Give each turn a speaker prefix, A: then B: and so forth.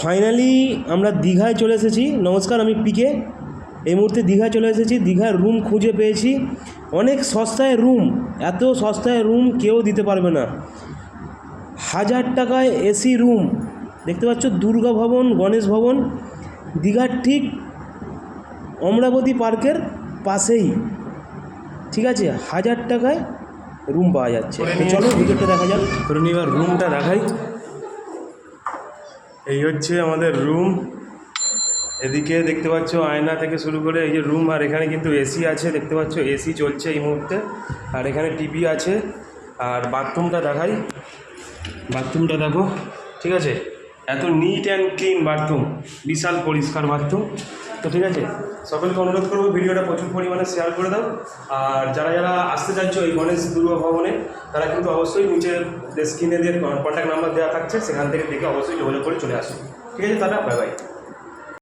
A: Finally আমরা দীঘায় চলে এসেছি। নমস্কার, আমি পিকে। এই মুহূর্তে দীঘায় চলে এসেছি। দীঘার রুম খুঁজে পেয়েছি, অনেক সস্তায় রুম। এত সস্তায় রুম কেউ দিতে পারবে না। 1000 টাকায় এসি রুম। দেখতে পাচ্ছ দুর্গা ভবন, গণেশ ভবন, দীঘার ঠিক অমরাবতী পার্কের পাশেই। ঠিক আছে, 1000 টাকায় রুম পাওয়া যাচ্ছে। চলো ভিডিওটা দেখা যাক। ধরুন এবার রুমটা দেখাই। এই হচ্ছে আমাদের রুম। এদিকে দেখতে পাচ্ছ আয়না থেকে শুরু করে এই যে রুম, আর এখানে কিন্তু এসি আছে। দেখতে পাচ্ছ এসি চলছে এই মুহূর্তে, আর এখানে টিভি আছে। আর বাথরুমটা দেখাই। বাথরুমটা দেখো, ঠিক আছে, এত নিট অ্যান্ড ক্লিন বাথরুম, বিশাল পরিষ্কার বাথরুম। তো ঠিক আছে, সকলকে অনুরোধ করবো ভিডিওটা প্রচুর পরিমাণে শেয়ার করে দাও। আর যারা যারা আসতে চাইছো এই গণেশ দুর্গা ভবনে, তারা কিন্তু অবশ্যই নিচে স্ক্রিনে দিয়ে কন্ট্যাক্ট নাম্বার দেওয়া থাকছে, সেখান থেকে দেখে অবশ্যই যোগাযোগ করে চলে আসো। ঠিক আছে, টাটা, বাই বাই।